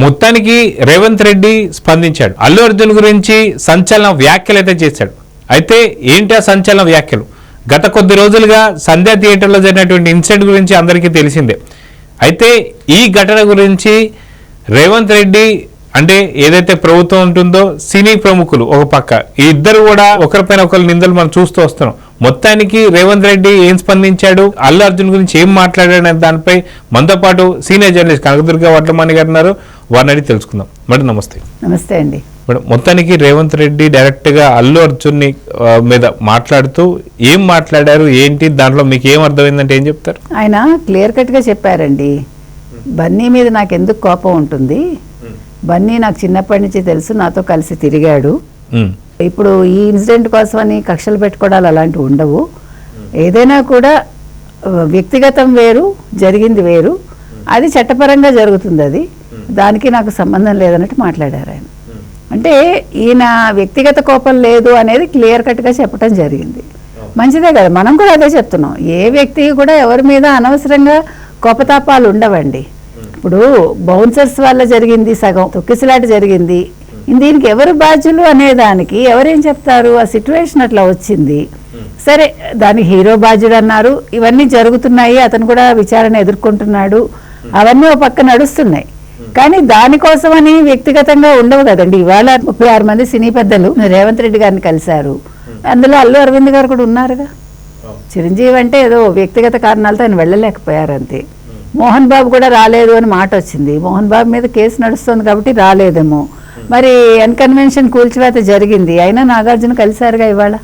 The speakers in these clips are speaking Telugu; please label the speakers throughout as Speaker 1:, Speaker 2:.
Speaker 1: మొత్తానికి రేవంత్ రెడ్డి స్పందించాడు. అల్లు అర్జున్ గురించి సంచలన వ్యాఖ్యలు అయితే చేశాడు. అయితే ఏంటి ఆ సంచలన వ్యాఖ్యలు? గత కొద్ది రోజులుగా సంధ్యా థియేటర్లో జరిగినటువంటి ఇన్సిడెంట్ గురించి అందరికీ తెలిసిందే. అయితే ఈ ఘటన గురించి రేవంత్ రెడ్డి అంటే ఏదైతే ప్రభుత్వం ఉంటుందో సినీ ప్రముఖులు ఒక పక్క, ఈ ఇద్దరు కూడా ఒకరిపైన ఒకరు నిందలు మనం చూస్తూ వస్తున్నాం. మొత్తానికి రేవంత్ రెడ్డి ఏం స్పందించాడు, అల్లు అర్జున్ గురించి ఏం మాట్లాడాడు అనే దానిపై మనతో పాటు సీనియర్ జర్నలిస్ట్ కనకదుర్గ వడ్లమాని గారు ఉన్నారు. వారిని అడిగి తెలుసుకుందాం. మేడం నమస్తే.
Speaker 2: నమస్తే అండి.
Speaker 1: మేడం, మొత్తానికి రేవంత్ రెడ్డి డైరెక్ట్ గా అల్లు అర్జున్ మీద మాట్లాడుతూ ఏం మాట్లాడారు, ఏంటి, దాంట్లో మీకు ఏం అర్థమైందంటే ఏం చెప్తారు?
Speaker 2: ఆయన క్లియర్ కట్ గా చెప్పారండి. బన్నీ మీద నాకు ఎందుకు కోపం ఉంటుంది, బన్నీ నాకు చిన్నప్పటి నుంచి తెలుసు, నాతో కలిసి తిరిగాడు. ఇప్పుడు ఈ ఇన్సిడెంట్ కోసమని కక్షలు పెట్టుకోవడాలు అలాంటివి ఉండవు. ఏదైనా కూడా వ్యక్తిగతం వేరు, జరిగింది వేరు, అది చట్టపరంగా జరుగుతుంది, అది దానికి నాకు సంబంధం లేదన్నట్టు మాట్లాడారు ఆయన. అంటే ఈయన వ్యక్తిగత కోపం లేదు అనేది క్లియర్ కట్గా చెప్పడం జరిగింది. మంచిదే కదా, మనం కూడా అదే చెప్తున్నాం. ఏ వ్యక్తికి కూడా ఎవరి మీద అనవసరంగా కోపతాపాలు ఉండవండి. ఇప్పుడు బౌన్సర్స్ వల్ల జరిగింది, సగం తొక్కిసలాట జరిగింది, దీనికి ఎవరు బాధ్యులు అనే దానికి ఎవరేం చెప్తారు? ఆ సిచ్యువేషన్ అట్లా వచ్చింది, సరే దానికి హీరో బాధ్యుడు అన్నారు, ఇవన్నీ జరుగుతున్నాయి, అతను కూడా విచారణ ఎదుర్కొంటున్నాడు, అవన్నీ ఒక పక్క నడుస్తున్నాయి. కానీ దానికోసమని వ్యక్తిగతంగా ఉండవు కదండి. ఇవాళ 36 మంది సినీ పెద్దలు రేవంత్ రెడ్డి గారిని కలిశారు, అందులో అల్లు అరవింద్ గారు కూడా ఉన్నారుగా. చిరంజీవి అంటే ఏదో వ్యక్తిగత కారణాలతో ఆయన వెళ్ళలేకపోయారు అంతే. మోహన్ బాబు కూడా రాలేదు అని మాట వచ్చింది, మోహన్ బాబు మీద కేసు నడుస్తుంది కాబట్టి రాలేదేమో. మరి అన్కన్వెన్షన్ కూల్చివేత జరిగింది, అయినా నాగార్జున కలిశారుగా ఇవాళ,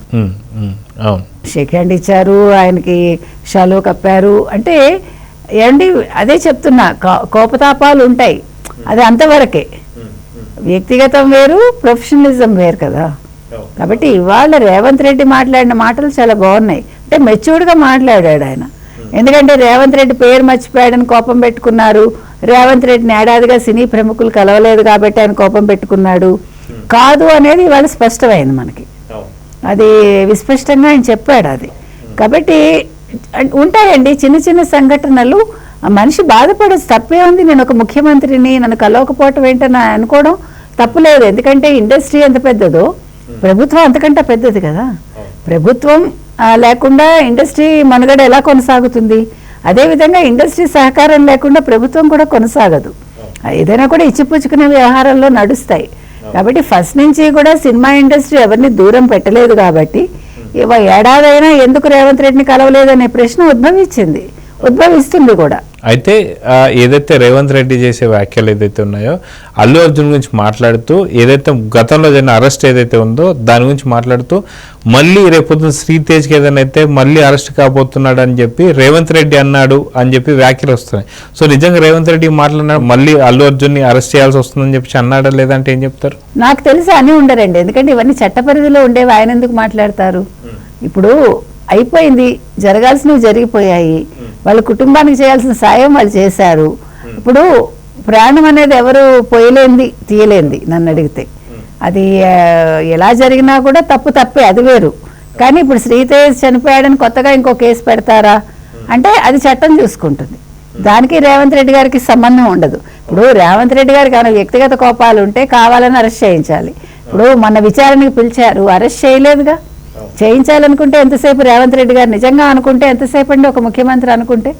Speaker 2: షేక్ హ్యాండ్ ఇచ్చారు, ఆయనకి షాలో కప్పారు. అంటే ఏమండి, అదే చెప్తున్నా, కోపతాపాలు ఉంటాయి, అది అంతవరకే. వ్యక్తిగతం వేరు, ప్రొఫెషనలిజం వేరు కదా. కాబట్టి ఇవాళ రేవంత్ రెడ్డి మాట్లాడిన మాటలు చాలా బాగున్నాయి. అంటే మెచ్యూర్డ్గా మాట్లాడాడు ఆయన. ఎందుకంటే రేవంత్ రెడ్డి పేరు మర్చిపోయాడని కోపం పెట్టుకున్నారు, రేవంత్ రెడ్డిని ఏడాదిగా సినీ ప్రముఖులు కలవలేదు కాబట్టి ఆయన కోపం పెట్టుకున్నాడు కాదు అనేది ఇవాళ స్పష్టమైంది మనకి. అది విస్పష్టంగా ఆయన చెప్పాడు అది. కాబట్టి ఉంటాయండి చిన్న చిన్న సంఘటనలు, మనిషి బాధపడచ్చు, తప్పే ఉంది. నేను ఒక ముఖ్యమంత్రిని, నన్ను కలవకపోవటం ఏంటని అనుకోవడం తప్పులేదు. ఎందుకంటే ఇండస్ట్రీ ఎంత పెద్దదో ప్రభుత్వం అంతకంటే పెద్దది కదా. ప్రభుత్వం లేకుండా ఇండస్ట్రీ మనుగడ ఎలా కొనసాగుతుంది? అదేవిధంగా ఇండస్ట్రీ సహకారం లేకుండా ప్రభుత్వం కూడా కొనసాగదు. ఏదైనా కూడా ఇచ్చిపుచ్చుకునే వ్యవహారాల్లో నడుస్తాయి. కాబట్టి ఫస్ట్ నుంచి కూడా సినిమా ఇండస్ట్రీ ఎవరిని దూరం పెట్టలేదు. కాబట్టి ఏడాదైనా ఎందుకు రేవంత్ రెడ్డిని కలవలేదనే ప్రశ్న ఉద్భవిస్తుంది కూడా.
Speaker 1: అయితే ఏదైతే రేవంత్ రెడ్డి చేసే వ్యాఖ్యలు ఏదైతే ఉన్నాయో, అల్లు అర్జున్ గురించి మాట్లాడుతూ ఏదైతే గతంలో జరిగిన అరెస్ట్ ఏదైతే ఉందో దాని గురించి మాట్లాడుతూ మళ్ళీ రేపొద్దున శ్రీతేజ్కి ఏదైనా అయితే మళ్ళీ అరెస్ట్ కాబోతున్నాడు అని చెప్పి రేవంత్ రెడ్డి అన్నాడు అని చెప్పి వ్యాఖ్యలు వస్తున్నాయి. సో నిజంగా రేవంత్ రెడ్డి మాట్లాడినాడు, మళ్ళీ అల్లు అర్జున్ని అరెస్ట్ చేయాల్సి వస్తుందని చెప్పి అన్నాడా లేదంటే ఏం చెప్తారు?
Speaker 2: నాకు తెలిసి అని ఉండరండి, ఎందుకంటే ఇవన్నీ చట్ట పరిధిలో ఉండేవి, ఆయన ఎందుకు మాట్లాడతారు? ఇప్పుడు అయిపోయింది, జరగాల్సినవి జరిగిపోయాయి, వాళ్ళ కుటుంబానికి చేయాల్సిన సాయం వాళ్ళు చేశారు. ఇప్పుడు ప్రాణం అనేది ఎవరు పోయలేంది, తీయలేంది నన్ను అడిగితే. అది ఎలా జరిగినా కూడా తప్పే, అది వేరు. కానీ ఇప్పుడు శ్రీతేజ్ చనిపోయాడని కొత్తగా ఇంకో కేసు పెడతారా అంటే అది చట్టం చూసుకుంటుంది, దానికి రేవంత్ రెడ్డి గారికి సంబంధం ఉండదు. ఇప్పుడు రేవంత్ రెడ్డి గారికి ఏమైనా వ్యక్తిగత కోపాలు ఉంటే కావాలని అరెస్ట్ చేయించాలి. ఇప్పుడు మన విచారణకి పిలిచారు, అరెస్ట్ చేయలేదుగా. చేయించాలనుకుంటే ఎంతసేపు రేవంత్ రెడ్డి గారు నిజంగా అనుకుంటే ఎంతసేపు అండి ఒక ముఖ్యమంత్రి అనుకుంటే?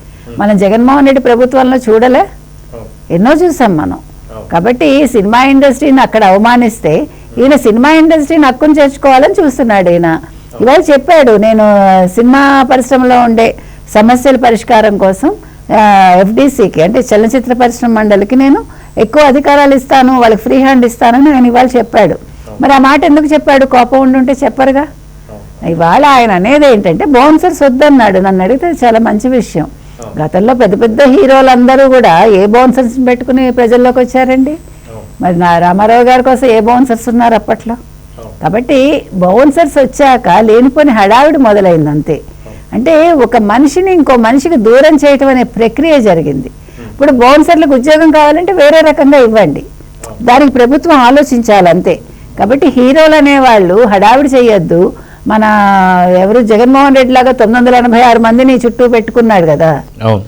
Speaker 2: మనం జగన్మోహన్ రెడ్డి ప్రభుత్వంలో చూడలే, ఎన్నో చూసాం మనం. కాబట్టి సినిమా ఇండస్ట్రీని అక్కడ అవమానిస్తే ఈయన సినిమా ఇండస్ట్రీని హక్కును చేర్చుకోవాలని చూస్తున్నాడు. ఈయన ఇవాళ చెప్పాడు, నేను సినిమా పరిశ్రమలో ఉండే సమస్యల పరిష్కారం కోసం FDCకి అంటే చలనచిత్ర పరిశ్రమ మండలికి నేను ఎక్కువ అధికారాలు ఇస్తాను, వాళ్ళకి ఫ్రీ హ్యాండ్ ఇస్తానని ఆయన ఇవాళ చెప్పాడు. మరి ఆ మాట ఎందుకు చెప్పాడు? కోపం ఉండుంటే చెప్పరుగా. ఇవాళ ఆయన అనేది ఏంటంటే బౌన్సర్స్ వద్దన్నాడు. నన్ను అడిగితే చాలా మంచి విషయం. గతంలో పెద్ద పెద్ద హీరోలందరూ కూడా ఏ బౌన్సర్స్ పెట్టుకుని ప్రజల్లోకి వచ్చారండి? మరి రామారావు గారి కోసం ఏ బౌన్సర్స్ ఉన్నారు అప్పట్లో? కాబట్టి బౌన్సర్స్ వచ్చాక లేనిపోని హడావిడి మొదలైంది అంతే. అంటే ఒక మనిషిని ఇంకో మనిషికి దూరం చేయటం అనే ప్రక్రియ జరిగింది. ఇప్పుడు బౌన్సర్లకు ఉద్యోగం కావాలంటే వేరే రకంగా ఇవ్వండి, దానికి ప్రభుత్వం ఆలోచించాలంతే. కాబట్టి హీరోలు అనేవాళ్ళు హడావిడి చేయొద్దు. మన ఎవరు జగన్మోహన్ రెడ్డి లాగా 986 మందిని చుట్టూ పెట్టుకున్నాడు కదా,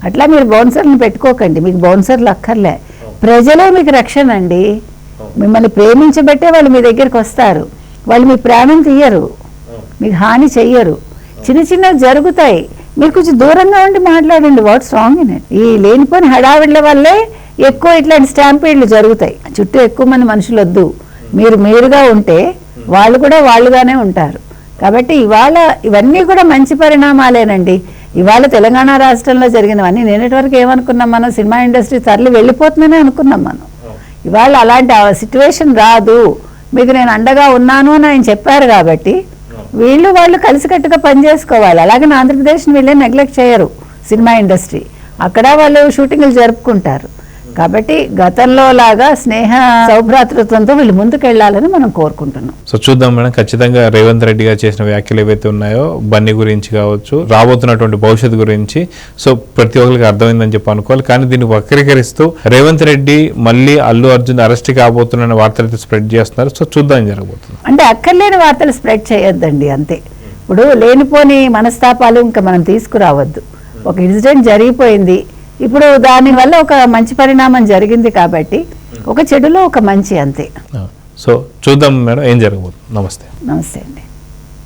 Speaker 2: అట్లా మీరు బౌన్సర్లను పెట్టుకోకండి, మీకు బౌన్సర్లు అక్కర్లే. ప్రజలే మీకు రక్షణ అండి. మిమ్మల్ని ప్రేమించబట్టే వాళ్ళు మీ దగ్గరికి వస్తారు. వాళ్ళు మీ ప్రేమను తీయరు, మీకు హాని చెయ్యరు. చిన్న చిన్నవి జరుగుతాయి, మీరు కొంచెం దూరంగా ఉండి మాట్లాడండి. What's wrong in it? ఈ లేనిపోని హడావిడ్ల వల్లే ఎక్కువ ఇట్లాంటి స్టాంపీడ్లు జరుగుతాయి. చుట్టూ ఎక్కువ మంది మనుషులు వద్దు, మీరుగా ఉంటే వాళ్ళు కూడా వాళ్ళుగానే ఉంటారు. కాబట్టి ఇవాళ ఇవన్నీ కూడా మంచి పరిణామాలేనండి. ఇవాళ తెలంగాణ రాష్ట్రంలో జరిగినవన్నీ నిన్నటి వరకు ఏమనుకున్నాం మనం, సినిమా ఇండస్ట్రీ తరలి వెళ్ళిపోతుందని అనుకున్నాం మనం. ఇవాళ అలాంటి సిచ్యువేషన్ రాదు, మీకు నేను అండగా ఉన్నాను అని ఆయన చెప్పారు. కాబట్టి వాళ్ళు కలిసికట్టుగా పనిచేసుకోవాలి. అలాగే ఆంధ్రప్రదేశ్ని వీళ్ళే నెగ్లెక్ట్ చేయరు సినిమా ఇండస్ట్రీ, అక్కడ వాళ్ళు షూటింగ్లు జరుపుకుంటారు. కాబట్టి గతంలో లాగా స్నేహ సౌభ్రాతృత్వంతో వీళ్ళు ముందుకెళ్లాలని మనం కోరుకుంటున్నాం.
Speaker 1: సో చూద్దాం మేడం, ఖచ్చితంగా రేవంత్ రెడ్డి గారు చేసిన వ్యాఖ్యలు ఏవైతే ఉన్నాయో బన్నీ గురించి కావచ్చు, రాబోతున్నటువంటి భవిష్యత్తు గురించి, సో ప్రతి ఒక్కరికి అర్థమైందని చెప్పి అనుకోవాలి. కానీ దీన్ని వక్రీకరిస్తూ రేవంత్ రెడ్డి మళ్ళీ అల్లు అర్జున్ అరెస్ట్ కాబోతున్న వార్తలు స్ప్రెడ్ చేస్తున్నారు. సో చూద్దాం ఏం జరగబోతుంది.
Speaker 2: అంటే అక్కర్లేని వార్తలు స్ప్రెడ్ చేయొద్దండి, అంతే. ఇప్పుడు లేనిపోని మనస్తాపాలు ఇంకా మనం తీసుకురావద్దు. ఒక ఇన్సిడెంట్ జరిగిపోయింది, ఇప్పుడు దానివల్ల ఒక మంచి పరిణామం జరిగింది. కాబట్టి ఒక చెడులో ఒక మంచి, అంతే.
Speaker 1: సో చూద్దాం మేడం ఏం జరగబోతుంది. నమస్తే.
Speaker 2: నమస్తే అండి.